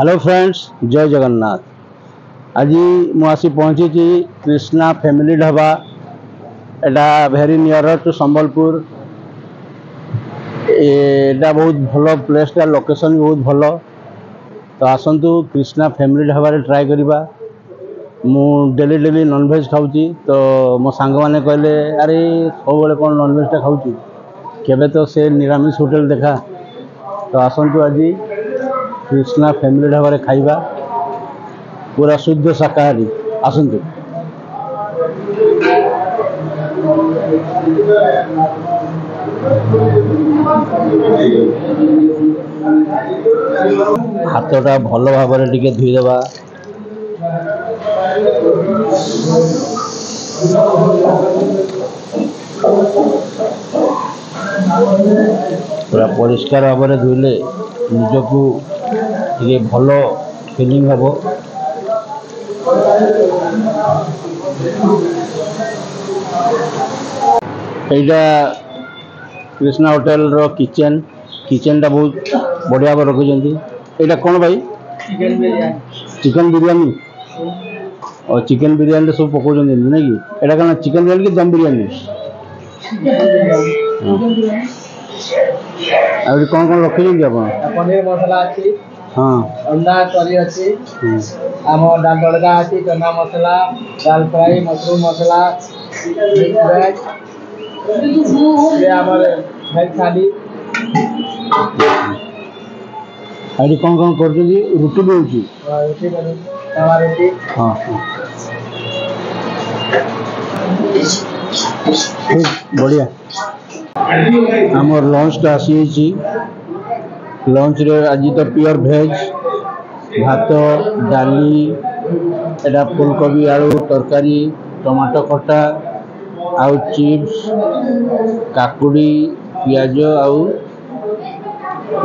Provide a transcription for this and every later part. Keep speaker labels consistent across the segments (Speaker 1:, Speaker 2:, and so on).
Speaker 1: Hello friends, जय जगन्नाथ। आज मुझे पहुंची Krishna family dhaba. Etah very near to Sambalpur. एटा बहुत भल प्लेस, लोकेशन भी बहुत भल। तो आसतु कृष्णा फैमिली ढाबा ट्राए करवा। मु डेली डेली नॉनवेज खाऊँ, तो मो सांग मैंने कहले अरे सब कौन नॉनवेजटा खाऊँ, केबे तो से निरामिष होटेल देखा। तो आसतु आज कृष्णा फैमिली ढाबा खाइबा, पूरा शुद्ध शाकाहारी। आसतु हाथटा भल भाव टिके धोईदेवा। पूरा परिष्कार भाव में धोइले निजकू टे भल फिलिंग हम। यहाँ कृष्णा होटेल रो किचेन टा बहुत बढ़िया रखी। यहाँ कौन भाई चिकन बिरयानी और चिकन बिरयानी सब पकाउं ना कि यहाँ क्या चिकन बिरयानी कि दम बिरयानी? कौन कौन रखी आप?
Speaker 2: पनीर मसला अच्छी,
Speaker 1: हाँ,
Speaker 2: अंडा करी अच्छी, आम दाल तड़का अच्छी, चना मसला, दाल फ्राई, मशरूम मसला, वेज थाली।
Speaker 1: अरे कौन कौन कर रुटी भी होची?
Speaker 2: रोटी बनी, तवा रोटी।
Speaker 1: हाँ बढ़िया। आमर लंचटा आसी। लंच रे आज तो प्योर भेज, भात डाली, एटा फुलकोबी आलू तरकारी, टमाटो खटा, आउ चिप्स, काकुड़ी, पियाज आउ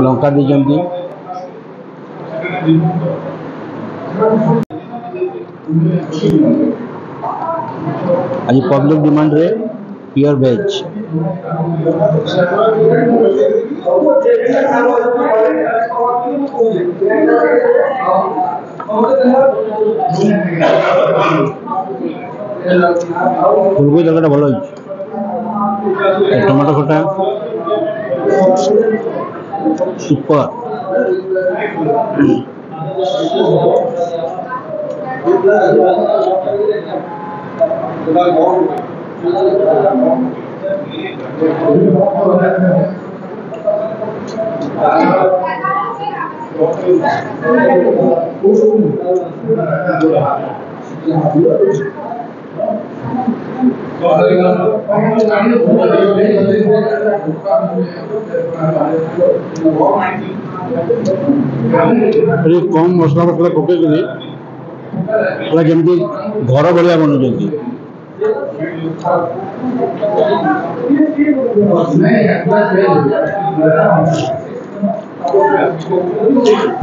Speaker 1: लंका दीजंती। आज पब्लिक डिमांड रे प्योर वेज। फुलकोबी तरकारीटा भल होइछि। टमाटो खटा सुपर। अरे कम मसला मसला पकई जमी घर भाया बनाऊँ।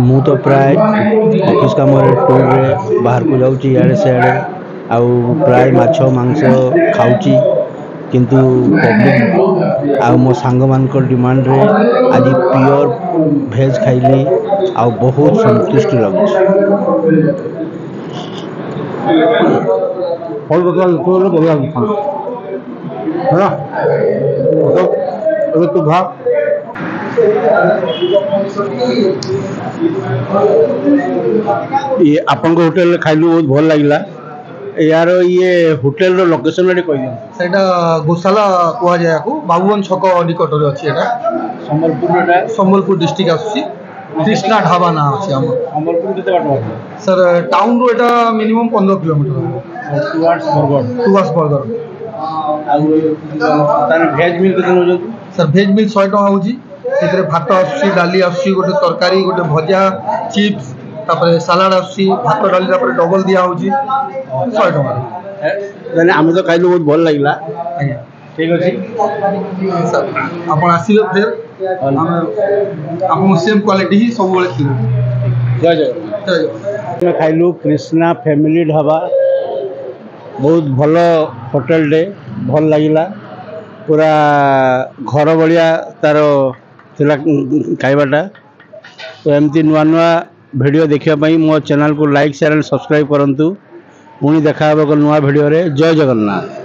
Speaker 1: मु तो प्राय ऑफिस काम टूर रे बाहर को जाऊँ, इे सियाड़े आउ प्राय माछ मांस खाऊची, किंतु पब्लिक आउ मो सांग मान डिमांड रे आज प्योर भेज खाइली आउ बहुत संतुष्ट लगुच। तू भा ये आपन होटेल खाइलु बहुत भल लगिला। यार ये होटेल रो लोकेशन रे कहि दियो।
Speaker 2: सेटा गोशाला कुआ जाय को बाबूवन छक निकट रे अछि। एटा संबलपुर डिस्ट्रिक्ट आसी। कृष्णा ढाबा ना अछि। हम
Speaker 1: संबलपुर केते बाट
Speaker 2: सर टाउन रो एटा मिनिमम 15 किलोमीटर टुवर्ड्स बरगढ़।
Speaker 1: तार भेज मिल केते न जंतु?
Speaker 2: सर भेज मिल 100 टका होजी। सेतरे भात आसी, डाली आसी, गोटे तरकारी, गोटे भजा, चिप्स, तापर सलाड आसी, भात डाली तापर डबल दिया होजी 100 टका।
Speaker 1: माने हम तो खाइलु बहुत भल लागिला।
Speaker 2: आज्ञा
Speaker 1: ठीक अछि
Speaker 2: सर, आपण आसीबे फेर हम सेम क्वालिटी ही सब बेले खिबो।
Speaker 1: जय जय। मैं खाइलु कृष्णा फैमिली ढाबा, बहुत भल होटेल डे, भल लगिला। पूरा घर भाया तार खाइबाटा। तो एमती नुआ नुआ भिडियो देखिए मो चैनल को लाइक शेयर एंड सब्सक्राइब करूँ। पुणी देखा एक नुआ भिडियो रे। जय जगन्नाथ।